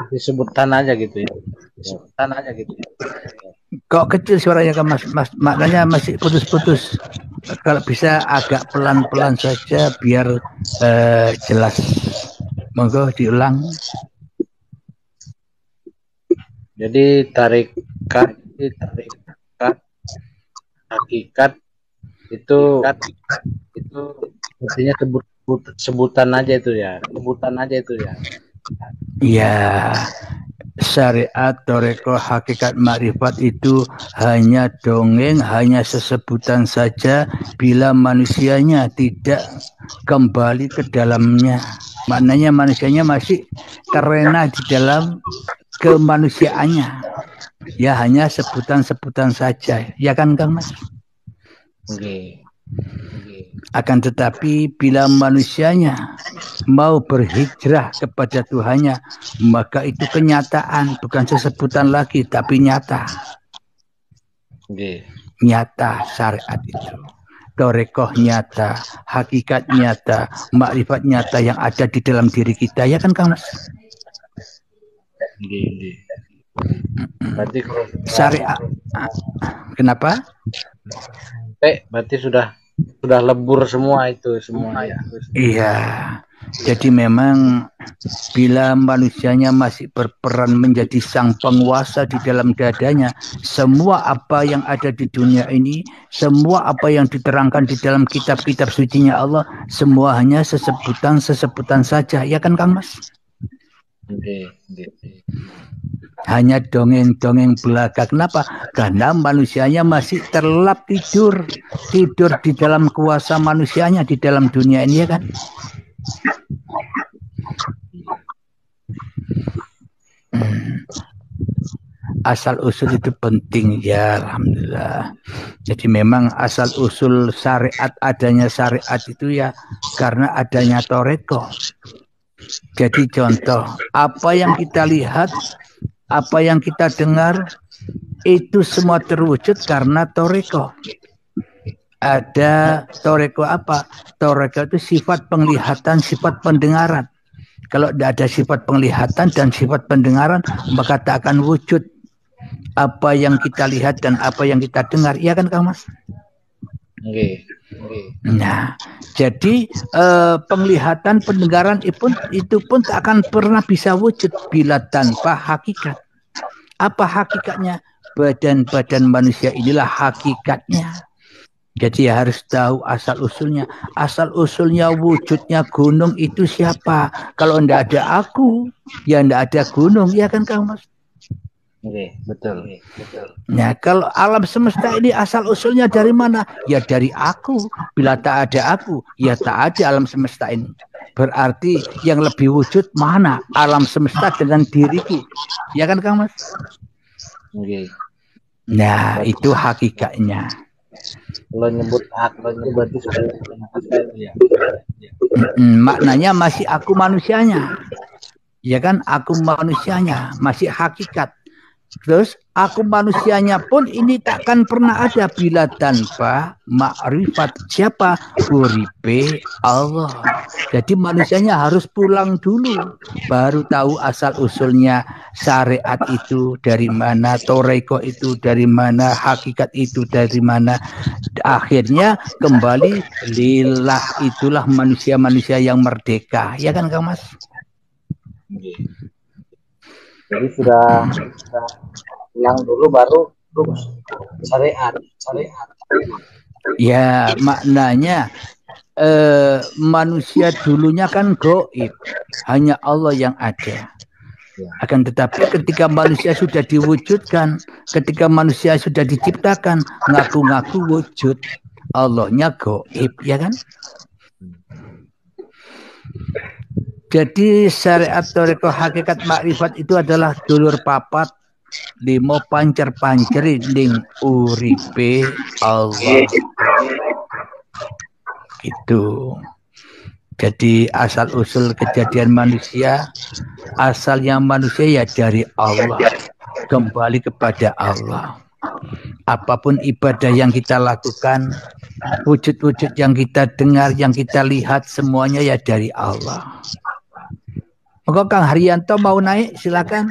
disebutkan aja gitu ya. Disebutkan aja gitu ya. Kok kecil suaranya kan mas, maknanya masih putus-putus. Kalau bisa agak pelan-pelan saja biar jelas. Monggo diulang. Jadi tarikat hakikat itu artinya sebutan aja itu ya. Ya, syariat, toreko, hakikat, makrifat itu hanya dongeng, hanya sesebutan saja bila manusianya tidak kembali ke dalamnya. Maknanya manusianya masih terlena di dalam kemanusiaannya. Ya hanya sebutan-sebutan saja. Ya kan Kang Mas? Okay. Akan tetapi bila manusianya mau berhijrah kepada Tuhannya, maka itu kenyataan, bukan sesebutan lagi, tapi nyata. Nyata syariat itu. Torekoh nyata, hakikat nyata, makrifat nyata yang ada di dalam diri kita, ya kan Kang Mas? Berarti syariat. Kenapa? Berarti sudah lebur semua itu ya. Iya. Jadi memang bila manusianya masih berperan menjadi sang penguasa di dalam dadanya, semua apa yang ada di dunia ini, semua apa yang diterangkan di dalam kitab-kitab sucinya Allah, semua hanya sesebutan saja, ya kan Kang Mas? Hanya dongeng-dongeng belaka. Kenapa? Karena manusianya masih terlelap tidur di dalam kuasa manusianya di dalam dunia ini, ya kan? Asal usul itu penting ya, alhamdulillah. Jadi memang asal usul syariat, adanya syariat itu ya karena adanya toreko. Jadi contoh, apa yang kita lihat, apa yang kita dengar, itu semua terwujud karena toreko. Ada toreko apa? Toreko itu sifat penglihatan, sifat pendengaran. Kalau tidak ada sifat penglihatan dan sifat pendengaran, maka tak akan wujud apa yang kita lihat dan apa yang kita dengar. Iya kan Kang Mas? Nah, jadi penglihatan, pendengaran itu pun tak akan pernah bisa wujud bila tanpa hakikat. Apa hakikatnya? Badan-badan manusia inilah hakikatnya. Jadi ya harus tahu asal usulnya. Asal usulnya wujudnya gunung itu siapa? Kalau tidak ada aku, ya tidak ada gunung, ya kan Kang Mas? Betul. Nah, kalau alam semesta ini asal usulnya dari mana? Ya dari aku. Bila tak ada aku, ya tak ada alam semesta ini. Berarti yang lebih wujud mana? Alam semesta dengan diriku. Ya kan Kang Mas? Nah, itu hakikatnya. Kalau nyebut aku berarti ya. Maknanya masih aku manusianya. Ya kan, aku manusianya, masih hakikat. Terus aku manusianya pun ini takkan pernah ada bila tanpa makrifat siapa? Uripe Allah. Jadi manusianya harus pulang dulu baru tahu asal usulnya syariat itu dari mana, toreko itu dari mana, hakikat itu dari mana. Akhirnya kembali lillah, itulah manusia-manusia yang merdeka. Ya kan Kang Mas? Jadi sudah pulang dulu baru syariat. Ya, maknanya manusia dulunya kan gaib, hanya Allah yang ada. Akan tetapi ketika manusia sudah diwujudkan, ketika manusia sudah diciptakan, ngaku-ngaku wujud, Allahnya gaib, ya kan? Jadi syariat toreko hakikat makrifat itu adalah dulur papat limo pancer-panceri ning uripe Allah. Itu. Jadi asal usul kejadian manusia, asalnya manusia ya dari Allah, kembali kepada Allah. Apapun ibadah yang kita lakukan, wujud-wujud yang kita dengar, yang kita lihat, semuanya ya dari Allah. Maka Kang Haryanto mau naik, silakan.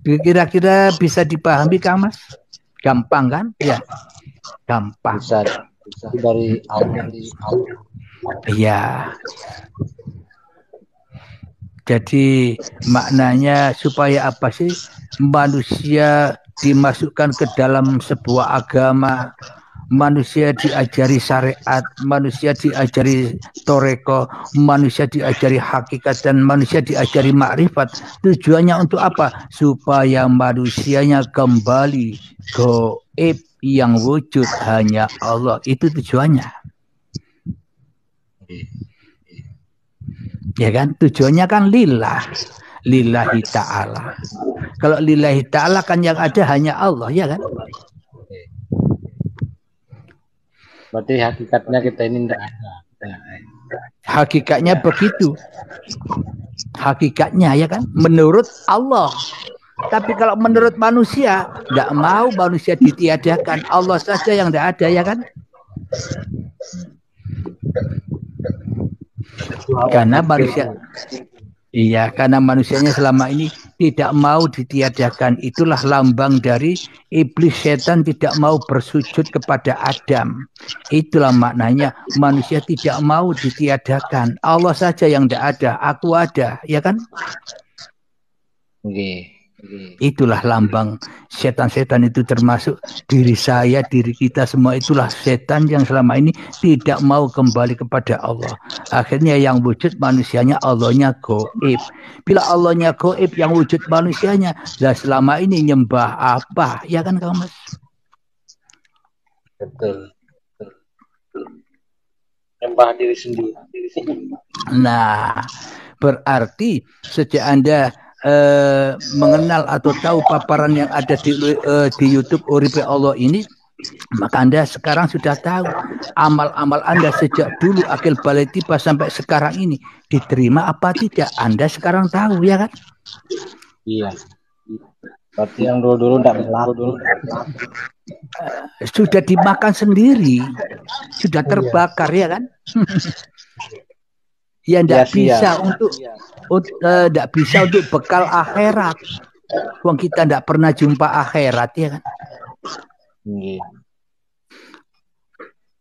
Kira-kira bisa dipahami Kang Mas? Gampang kan? Ya, gampang. Bisa dari Allah. Iya. Jadi maknanya supaya apa sih? Manusia dimasukkan ke dalam sebuah agama, manusia diajari syariat, manusia diajari toreko, manusia diajari hakikat, dan manusia diajari makrifat. Tujuannya untuk apa? Supaya manusianya kembali gaib yang wujud hanya Allah. Itu tujuannya. Ya kan? Tujuannya kan lillah. Lillahi ta'ala. Kalau lillahi ta'ala kan yang ada hanya Allah, ya kan? Berarti hakikatnya kita ini tidak ada. Hakikatnya begitu. Hakikatnya ya kan? Menurut Allah. Tapi kalau menurut manusia, tidak mau manusia ditiadakan. Allah saja yang tidak ada, ya kan? Karena manusia, iya, karena manusianya selama ini tidak mau ditiadakan. Itulah lambang dari iblis, setan tidak mau bersujud kepada Adam. Itulah maknanya manusia tidak mau ditiadakan. Allah saja yang tidak ada, aku ada, ya kan? Itulah lambang setan-setan itu, termasuk diri saya, diri kita semua. Itulah setan yang selama ini tidak mau kembali kepada Allah. Akhirnya yang wujud manusianya, Allahnya gaib. Bila Allahnya gaib, yang wujud manusianya, lah selama ini nyembah apa? Ya kan kamu Mas? Betul. Nyembah diri sendiri. Nah, berarti sejak Anda mengenal atau tahu paparan yang ada di YouTube Uripe Allah ini, maka Anda sekarang sudah tahu amal-amal Anda sejak dulu akil balai tiba sampai sekarang ini diterima apa tidak. Anda sekarang tahu, ya kan? Iya. Berarti yang dulu-dulu tidak berlaku. Sudah dimakan sendiri, sudah terbakar, ya kan? Ya tidak bisa untuk tidak bisa untuk bekal akhirat. Wong kita tidak pernah jumpa akhirat, ya kan?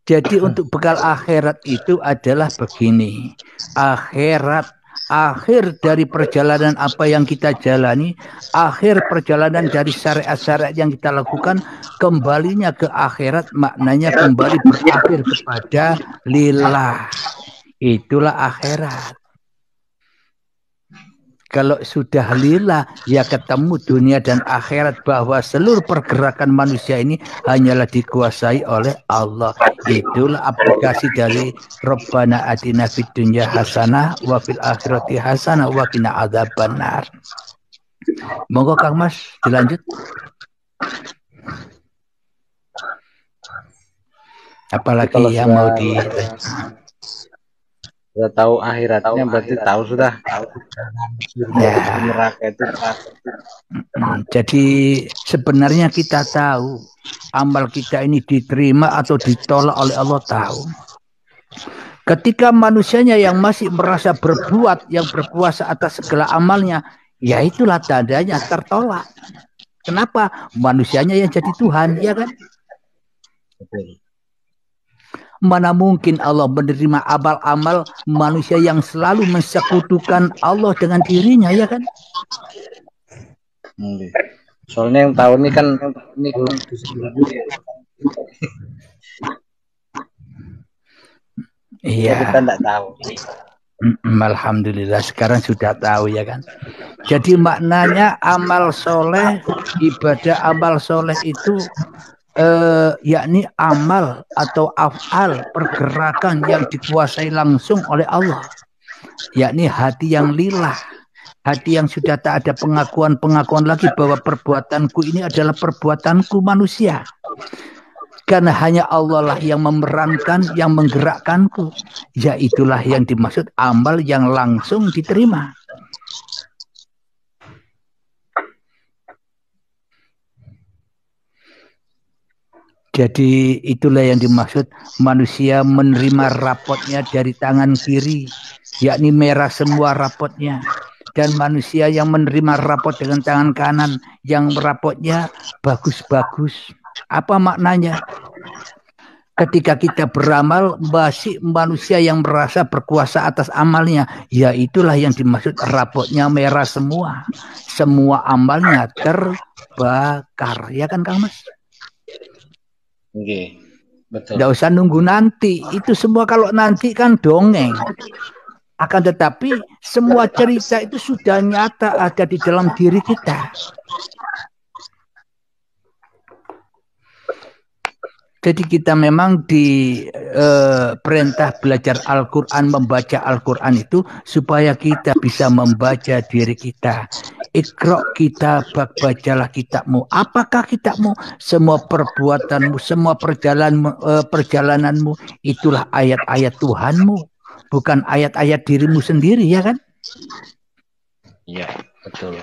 Jadi untuk bekal akhirat itu adalah begini. Akhirat, akhir dari perjalanan apa yang kita jalani, akhir perjalanan dari syariat-syariat yang kita lakukan, kembalinya ke akhirat, maknanya kembali berakhir kepada lillah. Itulah akhirat. Kalau sudah lillah, ya ketemu dunia dan akhirat, bahwa seluruh pergerakan manusia ini hanyalah dikuasai oleh Allah. Itulah aplikasi dari Rabbana atina fid dunya hasanah wa fil akhirati hasanah wa qina adzabannar. Monggo Kang Mas dilanjut. Apalagi yang mau di sudah tahu akhiratnya, berarti tahu sudah neraka itu. Jadi sebenarnya kita tahu amal kita ini diterima atau ditolak oleh Allah, tahu. Ketika manusianya yang masih merasa berbuat, yang berkuasa atas segala amalnya, ya itulah tandanya tertolak. Kenapa? Manusianya yang jadi Tuhan, ya kan? Betul. Mana mungkin Allah menerima amal-amal manusia yang selalu mensekutukan Allah dengan dirinya, ya kan? Soalnya yang tahu ini kan iya. Kita tidak tahu. Alhamdulillah sekarang sudah tahu, ya kan? Jadi maknanya amal soleh, ibadah amal soleh itu yakni amal atau af'al, pergerakan yang dikuasai langsung oleh Allah, yakni hati yang lillah, hati yang sudah tak ada pengakuan lagi bahwa perbuatanku ini adalah perbuatanku manusia, karena hanya Allah lah yang memerankan, yang menggerakkanku. Ya itulah yang dimaksud amal yang langsung diterima. Jadi itulah yang dimaksud manusia menerima rapotnya dari tangan kiri, yakni merah semua rapotnya. Dan manusia yang menerima rapot dengan tangan kanan, yang rapotnya bagus-bagus. Apa maknanya? Ketika kita beramal, masih manusia yang merasa berkuasa atas amalnya. Ya itulah yang dimaksud rapotnya merah semua. Semua amalnya terbakar. Ya kan Kang Mas? Oke, betul. Nggak usah nunggu nanti. Itu semua kalau nanti kan dongeng. Akan tetapi semua cerita itu sudah nyata ada di dalam diri kita. Jadi kita memang diperintah belajar Al-Quran, membaca Al-Quran itu supaya kita bisa membaca diri kita. Iqra kitabak, bacalah kitabmu. Apakah kitabmu? Semua perbuatanmu, semua perjalananmu, itulah ayat-ayat Tuhanmu. Bukan ayat-ayat dirimu sendiri, ya kan? Iya, betul.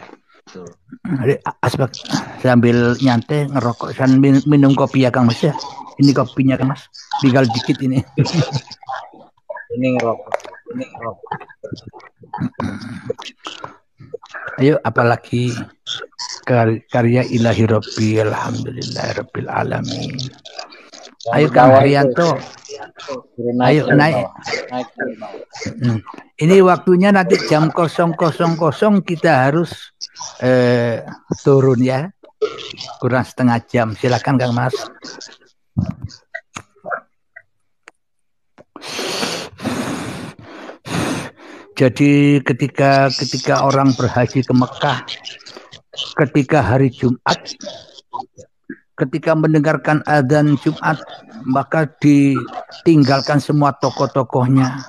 Asbak sambil nyantai ngerokok dan minum kopi ya Kang Mas ya. Ini kopinya Kang Mas. Tinggal dikit ini. Ini ngerokok. Ayo apalagi karya ilahi Rabbi alhamdulillahirabbil alamin. Ayo Kang Haryanto. Ayo naik. Ini waktunya nanti jam 00.00 kita harus turun ya. Kurang setengah jam. Silakan Kang Mas. Jadi ketika orang berhaji ke Mekah, ketika hari Jumat, ketika mendengarkan adzan Jumat, maka ditinggalkan semua tokoh-tokohnya.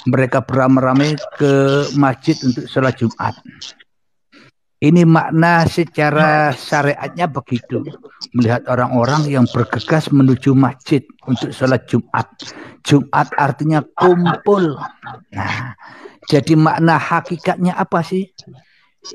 Mereka beramai-ramai ke masjid untuk sholat Jumat. Ini makna secara syariatnya begitu. Melihat orang-orang yang bergegas menuju masjid untuk sholat Jumat. Jumat artinya kumpul. Nah, jadi makna hakikatnya apa sih?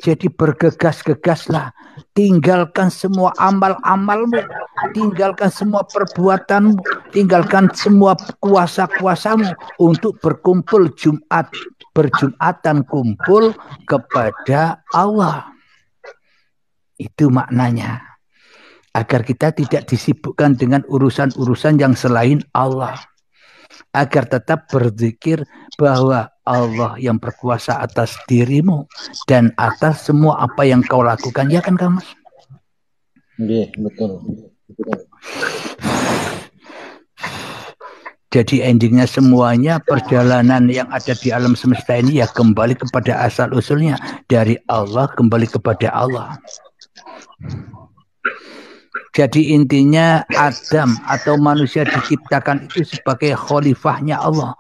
Jadi bergegas-gegaslah. Tinggalkan semua amal-amalmu. Tinggalkan semua perbuatanmu. Tinggalkan semua kuasa-kuasamu untuk berkumpul Jumat. Berjumatan kumpul kepada Allah. Itu maknanya. Agar kita tidak disibukkan dengan urusan-urusan yang selain Allah. Agar tetap berzikir bahwa Allah yang berkuasa atas dirimu dan atas semua apa yang kau lakukan. Ya kan Kang Mas? Iya, betul. Jadi endingnya semuanya perjalanan yang ada di alam semesta ini ya kembali kepada asal usulnya. Dari Allah kembali kepada Allah. Jadi intinya Adam atau manusia diciptakan itu sebagai khalifahnya Allah.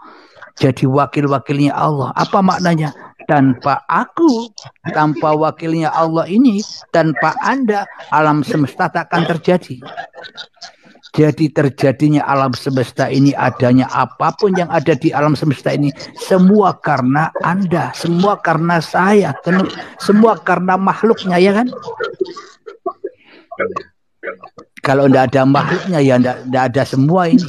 Jadi wakil-wakilnya Allah. Apa maknanya? Tanpa aku, tanpa wakilnya Allah ini, tanpa Anda, alam semesta tak akan terjadi. Jadi terjadinya alam semesta ini, adanya apapun yang ada di alam semesta ini, semua karena Anda, semua karena saya, semua karena makhluknya, ya kan? Kalau tidak ada makhluknya, ya tidak ada semua ini.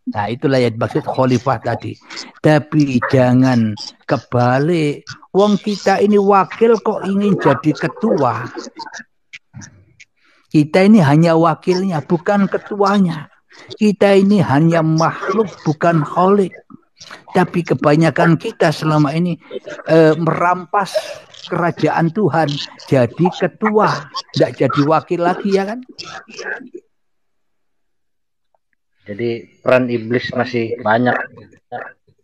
Nah itulah yang dimaksud khalifah tadi. Tapi jangan kebalik. Wong kita ini wakil kok ingin jadi ketua. Kita ini hanya wakilnya, bukan ketuanya. Kita ini hanya makhluk, bukan khalik. Tapi kebanyakan kita selama ini merampas kerajaan Tuhan. Jadi ketua, tidak jadi wakil lagi, ya kan? Jadi peran iblis masih banyak.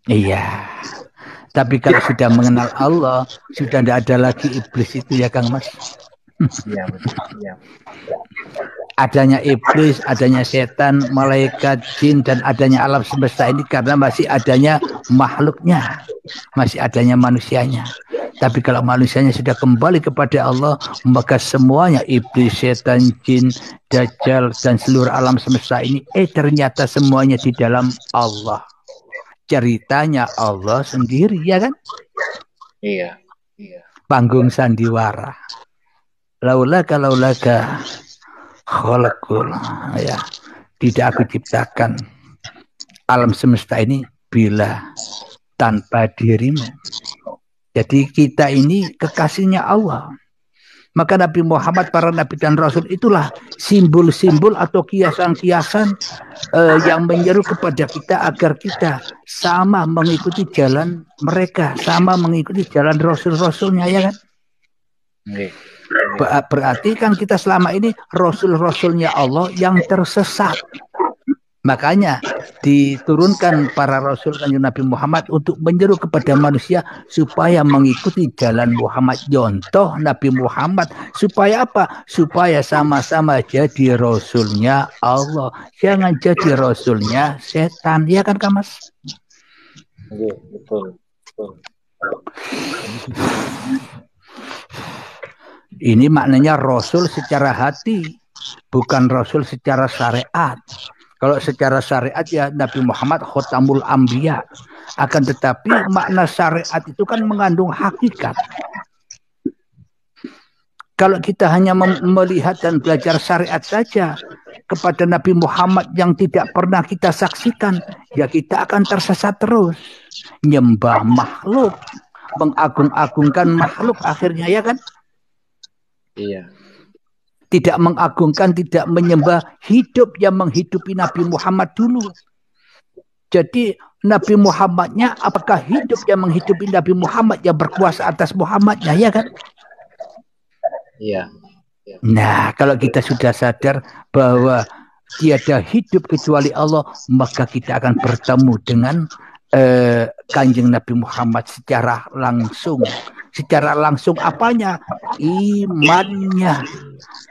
Iya. Tapi kalau sudah mengenal Allah, sudah tidak ada lagi iblis itu ya Kang Mas. Iya, betul. Ya. Adanya iblis, adanya setan, malaikat, jin, dan adanya alam semesta ini karena masih adanya makhluknya. Masih adanya manusianya. Tapi kalau manusianya sudah kembali kepada Allah, maka semuanya iblis, setan, jin, dajjal, dan seluruh alam semesta ini ternyata semuanya di dalam Allah. Ceritanya Allah sendiri, ya kan? Iya. Panggung sandiwara. Laulaka khalaqul, ya. Tidak aku ciptakan alam semesta ini bila tanpa dirimu. Jadi kita ini kekasihnya Allah. Maka Nabi Muhammad, para nabi dan rasul itulah simbol-simbol atau kiasan-kiasan yang menyeru kepada kita agar kita sama mengikuti jalan mereka, sama mengikuti jalan rasul-rasulnya, ya kan? Berarti kan kita selama ini rasul-rasulnya Allah yang tersesat. Makanya diturunkan para rasul kanjeng Nabi Muhammad untuk menyeru kepada manusia supaya mengikuti jalan Muhammad. Contoh Nabi Muhammad supaya apa? Supaya sama-sama jadi rasulnya Allah. Jangan jadi rasulnya setan. Ya kan, Kak Mas? Betul. Ini maknanya rasul secara hati, bukan rasul secara syariat. Kalau secara syariat ya Nabi Muhammad khotamul anbiya. Akan tetapi makna syariat itu kan mengandung hakikat. Kalau kita hanya melihat dan belajar syariat saja kepada Nabi Muhammad yang tidak pernah kita saksikan, ya kita akan tersesat terus. Nyembah makhluk, mengagung-agungkan makhluk akhirnya, ya kan? Iya. Tidak mengagungkan, tidak menyembah hidup yang menghidupi Nabi Muhammad dulu. Jadi Nabi Muhammadnya apakah hidup yang menghidupi Nabi Muhammad yang berkuasa atas Muhammadnya, ya kan? Iya. Nah, kalau kita sudah sadar bahwa tiada hidup kecuali Allah, maka kita akan bertemu dengan Kanjeng Nabi Muhammad secara langsung. Secara langsung apanya? Imannya,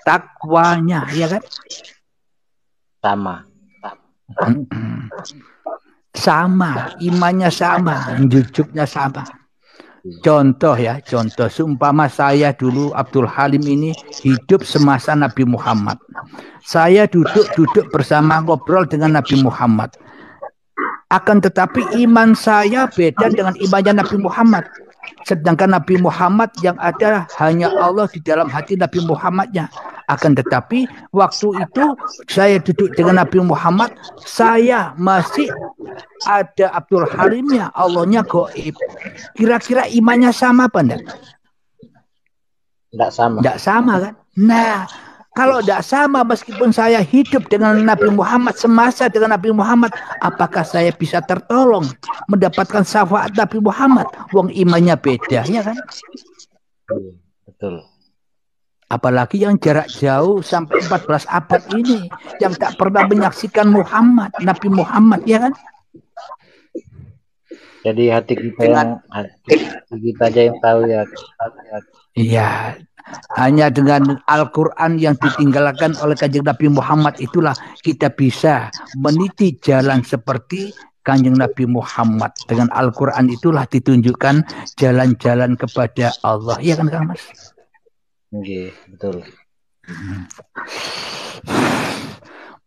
takwanya, ya kan? Sama, imannya sama, jujurnya sama. Contoh ya, contoh seumpama saya dulu Abdul Halim ini hidup semasa Nabi Muhammad. Saya duduk bersama ngobrol dengan Nabi Muhammad. Akan tetapi iman saya beda dengan imannya Nabi Muhammad. Sedangkan Nabi Muhammad yang ada hanya Allah di dalam hati Nabi Muhammadnya. Akan tetapi waktu itu saya duduk dengan Nabi Muhammad, saya masih ada Abdul Halimnya, Allahnya gaib. Kira-kira imannya sama apa enggak? Enggak sama. Enggak sama kan? Nah, kalau tidak sama meskipun saya hidup dengan Nabi Muhammad, semasa dengan Nabi Muhammad, apakah saya bisa tertolong mendapatkan syafaat Nabi Muhammad? Wong imannya beda, ya kan? Betul. Apalagi yang jarak jauh sampai 14 abad ini, yang tak pernah menyaksikan Muhammad, Nabi Muhammad, ya kan? Jadi hati kita aja yang tahu ya. Iya. Hanya dengan Al-Quran yang ditinggalkan oleh Kanjeng Nabi Muhammad itulah kita bisa meniti jalan seperti Kanjeng Nabi Muhammad. Dengan Al-Quran itulah ditunjukkan jalan-jalan kepada Allah. Iya kan, Kang Mas? Oke, betul.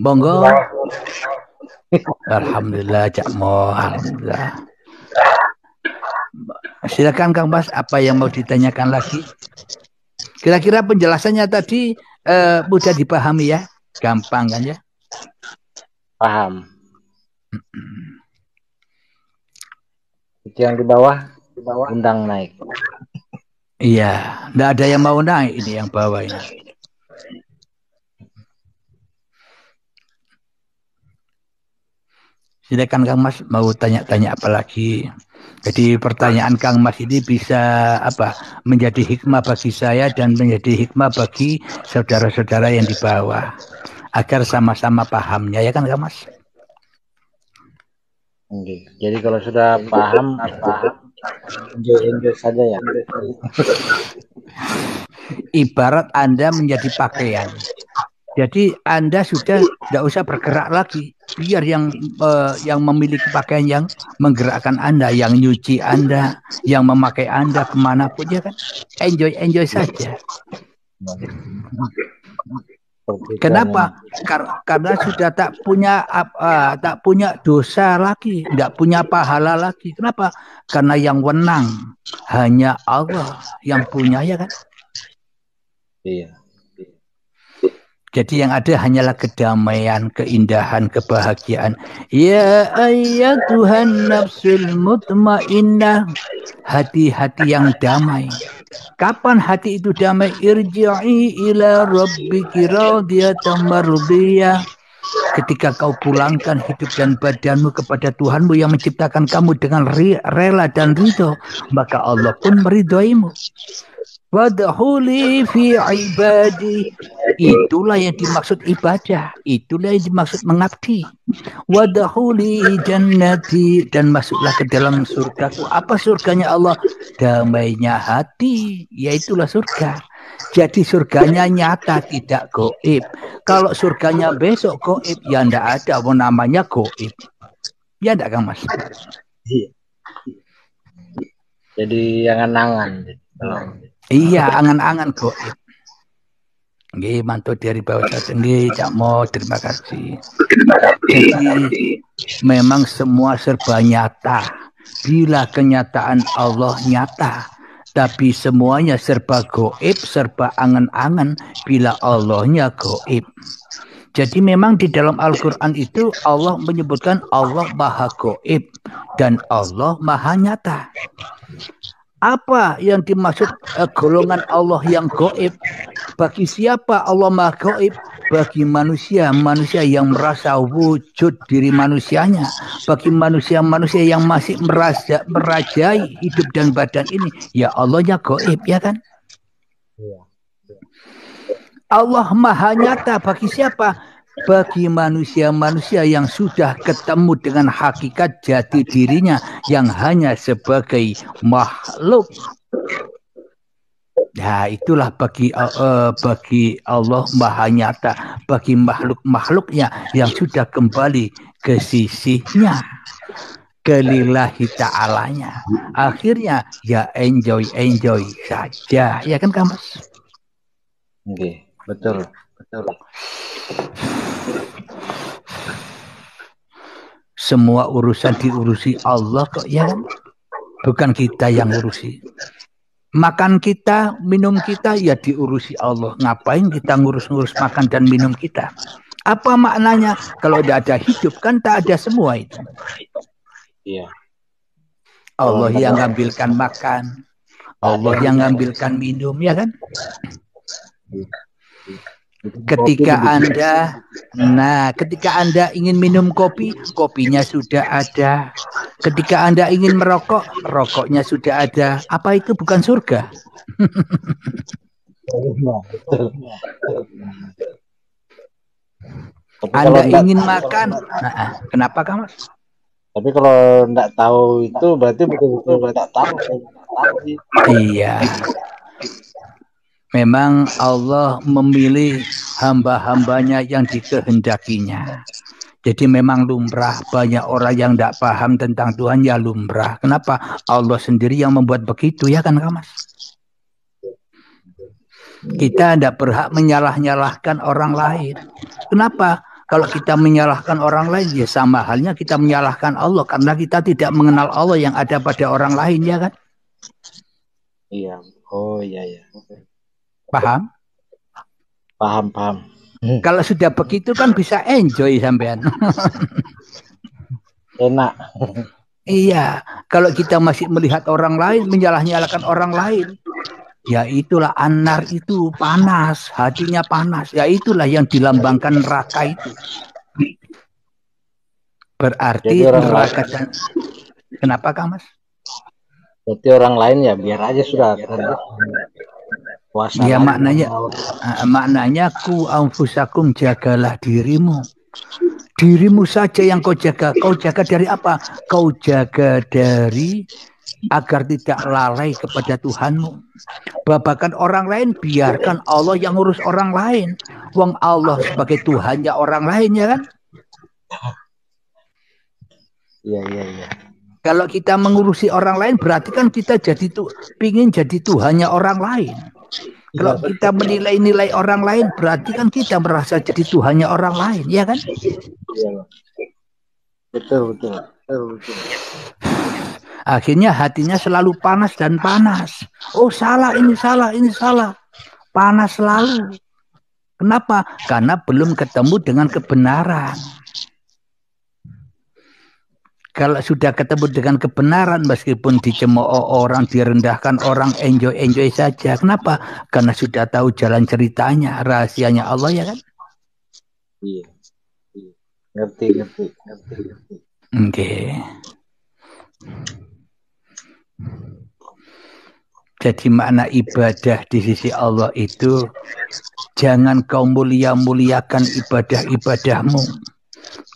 Monggo. Alhamdulillah, Cak Mo. Alhamdulillah. Silakan Kang Mas, apa yang mau ditanyakan lagi? Kira-kira penjelasannya tadi mudah dipahami ya? Gampang kan ya? Paham. Itu yang di bawah undang naik. Iya, enggak ada yang mau naik ini yang bawah ini. Silakan Kang Mas, mau tanya-tanya apa lagi? Jadi pertanyaan Kang Mas ini bisa apa? Menjadi hikmah bagi saya dan menjadi hikmah bagi saudara-saudara yang di bawah agar sama-sama pahamnya, ya kan Kang Mas? Oke. Jadi kalau sudah paham, enjoy saja ya. Ibarat Anda menjadi pakaian. Jadi Anda sudah tidak usah bergerak lagi. Biar yang memiliki pakaian yang menggerakkan Anda, yang nyuci Anda, yang memakai Anda kemanapun, ya kan? Enjoy saja. Kenapa? Karena sudah tak punya dosa lagi, tidak punya pahala lagi. Kenapa? Karena yang wenang hanya Allah yang punya, ya kan? Iya. Jadi yang ada hanyalah kedamaian, keindahan, kebahagiaan. Ya ayyatuhan nafsul mutmainnah. Hati-hati yang damai. Kapan hati itu damai? Irji'i ila rabbiki radiyatan mardiyah. Ketika kau pulangkan hidup dan badanmu kepada Tuhanmu yang menciptakan kamu dengan rela dan ridho, maka Allah pun meridhoimu. Wadkhuli fi ibadi. Itulah yang dimaksud ibadah. Itulah yang dimaksud mengabdi. Wadkhuli jannati. Dan masuklah ke dalam surgaku. Apa surganya Allah? Damainya hati. Yaitulah surga. Jadi surganya nyata, tidak goib. Kalau surganya besok goib, ya ndak ada namanya goib. Ya ndak, Kang Mas? Jadi angan-angan. Iya, angan-angan goib. Nggih, mantu dari bawah saja. Nggih, Cak Mo, terima kasih. Jadi memang semua serba nyata. Bila kenyataan Allah nyata, tapi semuanya serba goib, serba angan-angan bila Allahnya goib. Jadi memang di dalam Al-Quran itu Allah menyebutkan Allah Maha Goib dan Allah Maha Nyata. Apa yang dimaksud golongan Allah yang goib? Bagi siapa Allah Maha Goib? Bagi manusia yang merasa wujud diri manusianya. Bagi manusia yang masih merajai hidup dan badan ini, ya Allahnya goib, ya kan? Allah Maha Nyata bagi siapa? Bagi manusia yang sudah ketemu dengan hakikat jati dirinya yang hanya sebagai makhluk. Nah, itulah bagi Allah Maha Nyata, bagi makhluk-makhluknya yang sudah kembali ke sisinya, ke lillahi ta'alanya. Akhirnya ya enjoy saja, ya kan, Kang Mas? Oke, betul. Semua urusan diurusi Allah kok, ya kan? Bukan kita yang urusi. Makan kita, minum kita, ya diurusi Allah. Ngapain kita ngurus-ngurus makan dan minum kita? Apa maknanya? Kalau tidak ada hidup, kan tak ada semua itu. Iya. Allah yang ngambilkan makan, Allah yang ngambilkan minum, ya kan? Ketika Anda ingin minum kopi, kopinya sudah ada. Ketika Anda ingin merokok, rokoknya sudah ada. Apa itu bukan surga? Anda ingin makan, kenapa, Kang Mas? Tapi kalau tidak tahu itu berarti betul-betul tidak tahu. Iya. Memang Allah memilih hamba-hambanya yang dikehendakinya. Jadi memang lumrah, banyak orang yang tidak paham tentang Tuhan, ya lumrah. Kenapa? Allah sendiri yang membuat begitu, ya kan, Kang Mas? Kita tidak berhak menyalah-nyalahkan orang lain. Kenapa? Kalau kita menyalahkan orang lain, ya sama halnya kita menyalahkan Allah. Karena kita tidak mengenal Allah yang ada pada orang lain, ya kan? Iya. Oh, iya. Paham? Paham. Kalau sudah begitu kan bisa enjoy sampean. Enak. Iya, kalau kita masih melihat orang lain, menyalah-nyalahkan orang lain, ya itulah anar itu panas, hatinya panas. Ya itulah yang dilambangkan neraka itu. Berarti neraka dan... Kenapa, Kang Mas? Berarti orang lain ya biar aja sudah. Ya maknanya ku anfusakum, jagalah dirimu. Dirimu saja yang kau jaga. Kau jaga dari apa? Kau jaga dari agar tidak lalai kepada Tuhanmu. Babakan orang lain, biarkan Allah yang ngurus orang lain. Wong Allah sebagai Tuhannya orang lain, ya kan? Iya. Kalau kita mengurusi orang lain, berarti kan kita pingin jadi Tuhannya orang lain. Kalau kita menilai-nilai orang lain, berarti kan kita merasa jadi Tuhannya orang lain, ya kan? Betul. Akhirnya hatinya selalu panas dan panas. Oh, salah, ini salah. Panas selalu. Kenapa? Karena belum ketemu dengan kebenaran. Kalau sudah ketemu dengan kebenaran, meskipun dicemooh orang, direndahkan orang, enjoy saja. Kenapa? Karena sudah tahu jalan ceritanya, rahasianya Allah, ya kan? Iya. Ngerti. Oke. Jadi makna ibadah di sisi Allah itu, jangan kau mulia-muliakan ibadah-ibadahmu.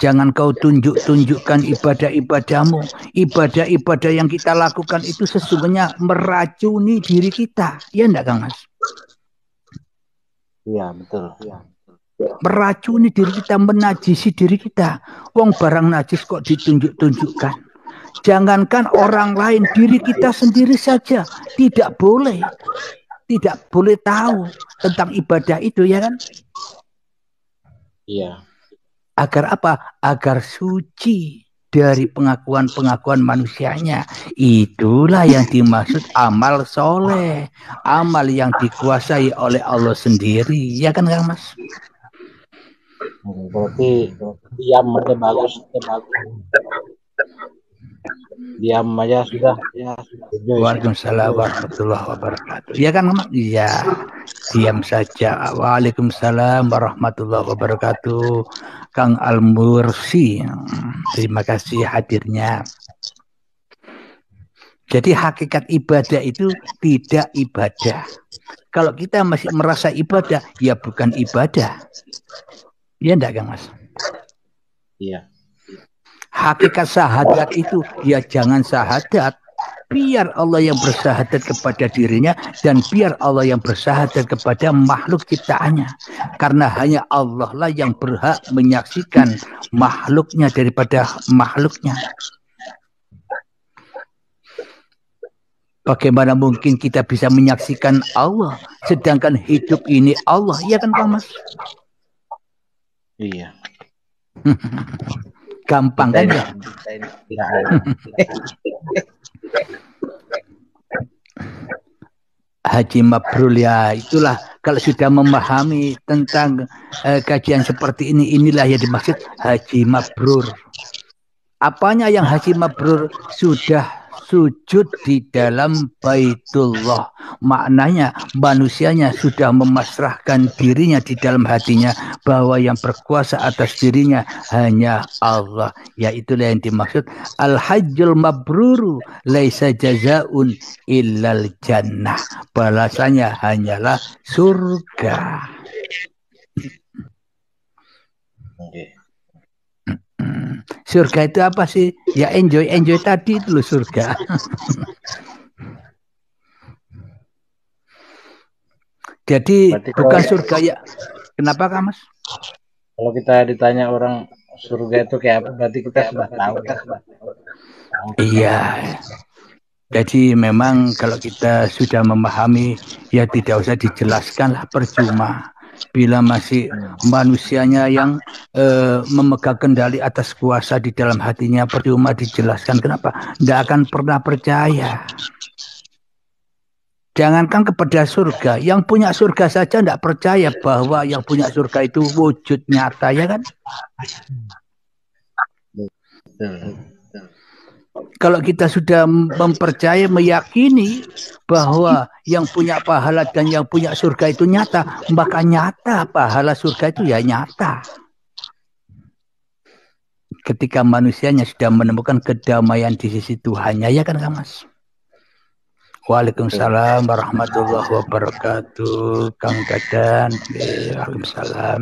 Jangan kau tunjukkan ibadah-ibadahmu. Ibadah-ibadah yang kita lakukan itu sesungguhnya meracuni diri kita. Ya enggak, Kang Mas? Iya, betul. Ya. Meracuni diri kita, menajisi diri kita. Wong barang najis kok ditunjuk-tunjukkan. Jangankan orang lain, diri kita sendiri saja tidak boleh tahu tentang ibadah itu, ya kan? Iya. Agar apa? Agar suci dari pengakuan-pengakuan manusianya. Itulah yang dimaksud amal soleh, amal yang dikuasai oleh Allah sendiri, ya kan, Kang Mas? Berarti diam aja bagus. Diam aja sudah. Waalaikumsalam warahmatullahi wabarakatuh. Ya kan, Mas? Iya. Diam saja. Waalaikumsalam warahmatullahi wabarakatuh. Kang Al-Mursi. Terima kasih hadirnya. Jadi hakikat ibadah itu tidak ibadah. Kalau kita masih merasa ibadah, ya bukan ibadah. Ya enggak, Kang Mas? Iya. Hakikat syahadat itu ya jangan syahadat. Biar Allah yang bersyahadat kepada dirinya dan biar Allah yang bersyahadat kepada makhluk ciptaannya. Karena hanya Allah lah yang berhak menyaksikan makhluknya daripada makhluknya. Bagaimana mungkin kita bisa menyaksikan Allah sedangkan hidup ini Allah, ya kan, Kang Mas? Iya. Gampang kan ya? Haji Mabrur, ya itulah kalau sudah memahami tentang kajian seperti ini, inilah yang dimaksud Haji Mabrur. Apanya yang Haji Mabrur? Sudah sujud di dalam Baitullah. Maknanya manusianya sudah memasrahkan dirinya di dalam hatinya bahwa yang berkuasa atas dirinya hanya Allah. Yaitulah yang dimaksud Al-Hajjul Mabruru laisa jazaun illal jannah. Balasannya hanyalah surga. Surga itu apa sih? Ya enjoy tadi itu loh surga. Jadi berarti bukan surga ya. Kenapa, Kak Mas? Kalau kita ditanya orang surga itu kayak apa, berarti kita sudah tahu. Iya. Jadi memang kalau kita sudah memahami, ya tidak usah dijelaskan lah, percuma. Bila masih manusianya yang memegang kendali atas kuasa di dalam hatinya, percuma dijelaskan. Kenapa? Tidak akan pernah percaya. Jangankan kepada surga, yang punya surga saja tidak percaya bahwa yang punya surga itu wujud nyata, ya kan? Kalau kita sudah mempercayai, meyakini bahwa yang punya pahala dan yang punya surga itu nyata, maka nyata pahala surga itu ya nyata. Ketika manusianya sudah menemukan kedamaian di sisi Tuhannya, ya kan, Kang Mas? Waalaikumsalam warahmatullahi wabarakatuh. Kang Dadan. Waalaikumsalam.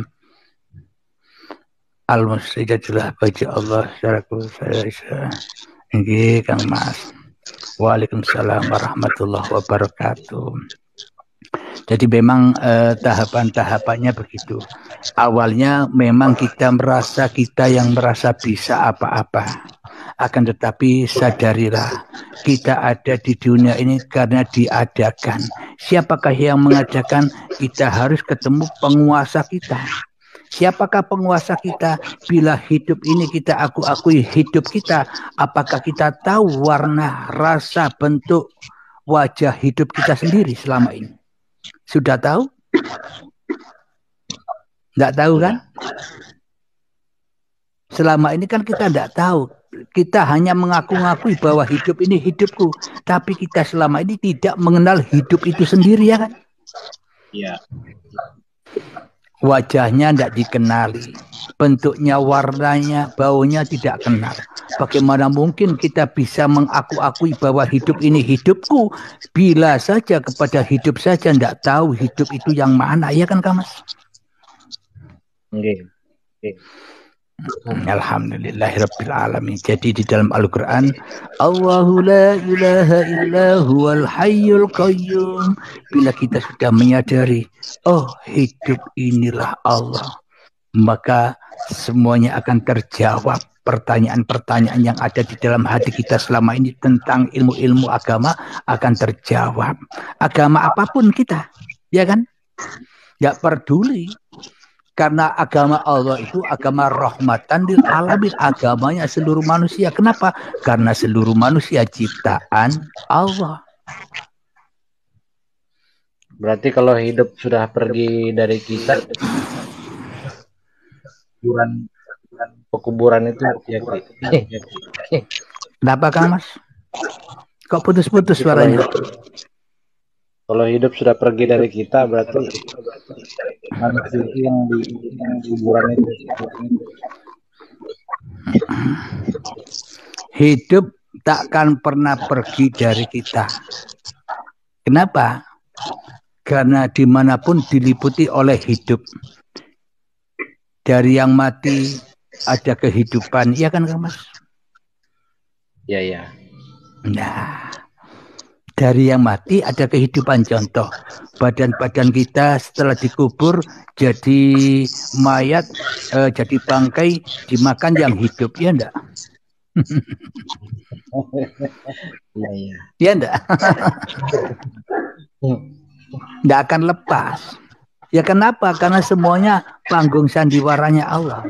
Al-Mustajabah bagi Allah secara khusus. Ini Kang Mas. Waalaikumsalam warahmatullahi wabarakatuh. Jadi memang tahapan-tahapannya begitu. Awalnya memang kita merasa bisa apa-apa. Akan tetapi sadarilah kita ada di dunia ini karena diadakan. Siapakah yang mengadakan? Kita harus ketemu penguasa kita. Siapakah penguasa kita? Bila hidup ini kita akui hidup kita, apakah kita tahu warna, rasa, bentuk, wajah hidup kita sendiri selama ini? Sudah tahu? Tidak tahu kan? Selama ini kan kita tidak tahu. Kita hanya mengaku-ngakui bahwa hidup ini hidupku. Tapi kita selama ini tidak mengenal hidup itu sendiri, ya kan? Iya. Wajahnya tidak dikenali. Bentuknya, warnanya, baunya tidak kenal. Bagaimana mungkin kita bisa mengaku-akui bahwa hidup ini hidupku bila saja kepada hidup saja tidak tahu hidup itu yang mana, ya kan Kak Mas? Okay. Alhamdulillahirabbil alamin. Jadi di dalam Al-Qur'an, Allahu la ilaha illa huwal hayyul qayyum. Bila kita sudah menyadari, oh hidup inilah Allah, maka semuanya akan terjawab. Pertanyaan-pertanyaan yang ada di dalam hati kita selama ini tentang ilmu-ilmu agama akan terjawab. Agama apapun kita, ya kan? Gak peduli. Karena agama Allah itu agama rahmatan lil alamin, agamanya seluruh manusia. Kenapa? Karena seluruh manusia ciptaan Allah. Berarti kalau hidup sudah pergi dari kita, kuburan itu ya. Kenapa Kang Mas? Kok putus-putus suaranya? Kalau hidup sudah pergi dari kita, berarti manusia yang di kuburan itu. Hidup takkan pernah pergi dari kita. Kenapa? Karena dimanapun diliputi oleh hidup. Dari yang mati ada kehidupan, iya kan Kang Mas? Ya, ya. Nah, dari yang mati ada kehidupan. Contoh, badan-badan kita setelah dikubur jadi mayat, jadi bangkai, dimakan yang hidup, ya enggak? Ya, ya. Ya enggak? Enggak akan lepas. Ya kenapa? Karena semuanya panggung sandiwaranya Allah.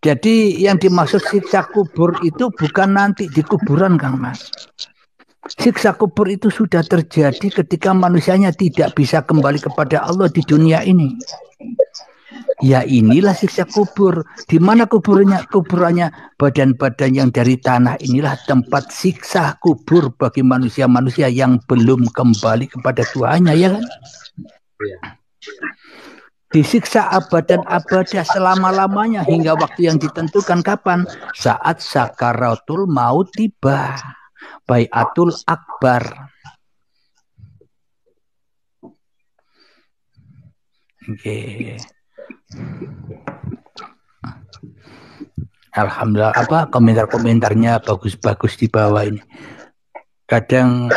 Jadi yang dimaksud siksa kubur itu bukan nanti di kuburan Kang Mas. Siksa kubur itu sudah terjadi ketika manusianya tidak bisa kembali kepada Allah di dunia ini. Ya inilah siksa kubur. Di mana kuburannya? Badan-badan yang dari tanah inilah tempat siksa kubur bagi manusia-manusia yang belum kembali kepada Tuhannya, ya kan? Ya. Disiksa abadan abadah selama-lamanya hingga waktu yang ditentukan kapan? Saat sakaratul maut tiba. Baiatul akbar. Okay. Alhamdulillah, komentar-komentarnya bagus-bagus di bawah ini. Kadang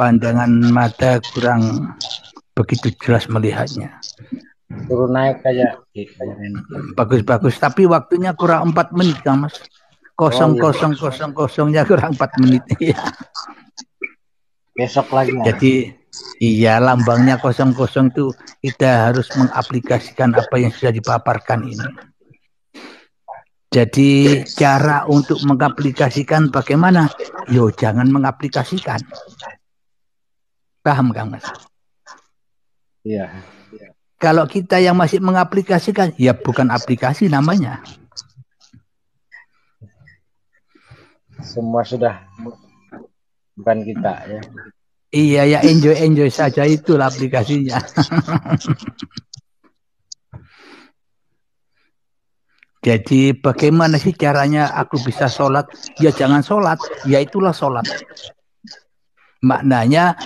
pandangan mata kurang begitu jelas melihatnya. Turun naik aja. Bagus-bagus, tapi waktunya kurang 4 menit Kang Mas. 0000-nya kurang 4 menit. Ya. Besok lagi. Jadi iya, lambangnya 00 itu kita harus mengaplikasikan apa yang sudah dipaparkan ini. Jadi cara untuk mengaplikasikan bagaimana? Yo jangan mengaplikasikan. Paham Kang Mas? Iya. Kalau kita yang masih mengaplikasikan, ya bukan aplikasi namanya. Semua sudah bukan kita ya. Iya ya, enjoy saja, itulah aplikasinya. Jadi bagaimana sih caranya aku bisa sholat? Ya jangan sholat, ya itulah sholat. Maknanya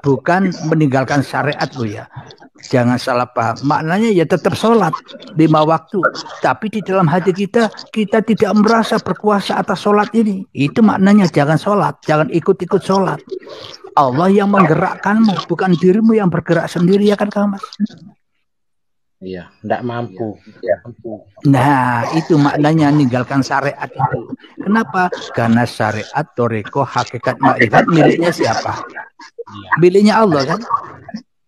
bukan meninggalkan syariat loh ya. Jangan salah paham. Maknanya ya tetap sholat 5 waktu. Tapi di dalam hati kita tidak merasa berkuasa atas sholat ini. Itu maknanya jangan sholat. Jangan ikut-ikut sholat. Allah yang menggerakkanmu, bukan dirimu yang bergerak sendiri, ya kan Kang Mas? Iya, tidak mampu. Ya. Nah, itu maknanya meninggalkan syariat itu. Kenapa? Karena syariat, toreko, hakikat, makrifat miliknya siapa? Miliknya Allah kan?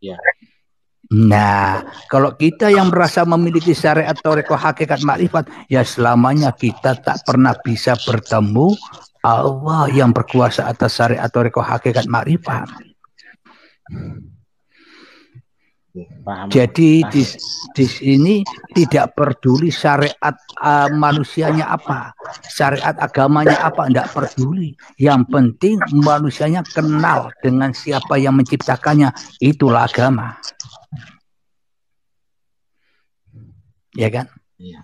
Iya. Nah, kalau kita yang merasa memiliki syariat, toreko, hakikat, makrifat, ya selamanya kita tak pernah bisa bertemu Allah yang berkuasa atas syariat, toreko, hakikat, makrifat. Paham. Jadi di sini tidak peduli syariat manusianya apa, syariat agamanya apa, tidak peduli. Yang penting manusianya kenal dengan siapa yang menciptakannya, itulah agama. Ya kan? Iya.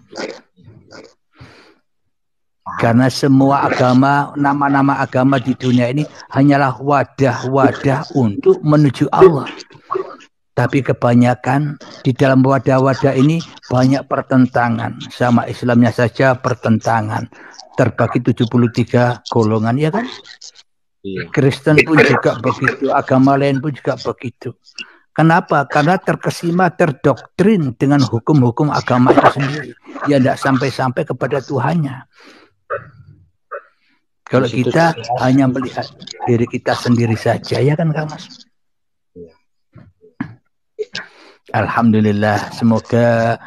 Karena semua agama, nama-nama agama di dunia ini hanyalah wadah-wadah untuk menuju Allah. Tapi kebanyakan di dalam wadah-wadah ini banyak pertentangan. Sama Islamnya saja pertentangan. Terbagi 73 golongan, ya kan? Iya. Kristen pun juga begitu, agama lain pun juga begitu. Kenapa? Karena terkesima, terdoktrin dengan hukum-hukum agama itu sendiri. Ya tidak sampai-sampai kepada Tuhannya. Kalau kita hanya melihat diri kita sendiri saja, ya kan Kang Mas? Alhamdulillah, semoga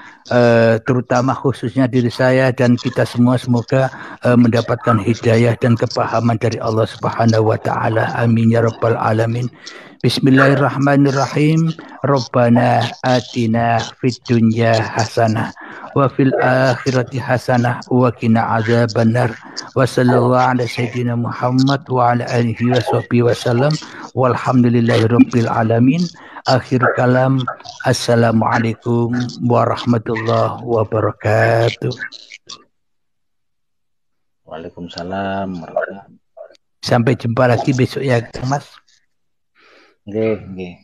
terutama khususnya diri saya dan kita semua semoga mendapatkan hidayah dan kepahaman dari Allah Subhanahu wa taala. Amin ya rabbal alamin. Bismillahirrahmanirrahim. Rabbana atina fid dunya hasanah wa fil akhirati hasanah wa qina adzabannar. Wa sallallahu ala sayyidina Muhammad wa ala alihi washabbihi wasallam. Walhamdulillahirabbil alamin. Akhir kalam, assalamualaikum warahmatullahi wabarakatuh. Waalaikumsalam. Sampai jumpa lagi besok ya Mas. Nggih.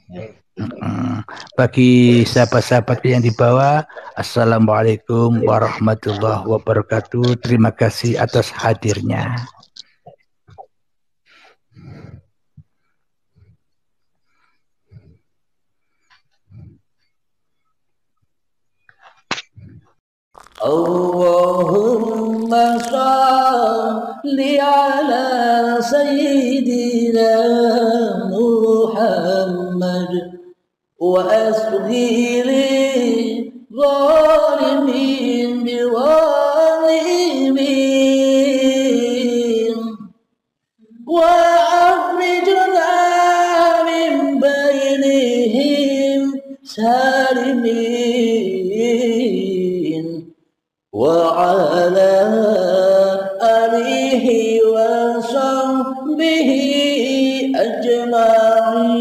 Bagi sahabat-sahabat yang di bawah, assalamualaikum warahmatullahi wabarakatuh. Terima kasih atas hadirnya. Allahumma shalli ala sayyidina Muhammad wa asghiri zalimin biwalimin wa afrijna min bainihim salimin وعلى آله وصحبه أجمعين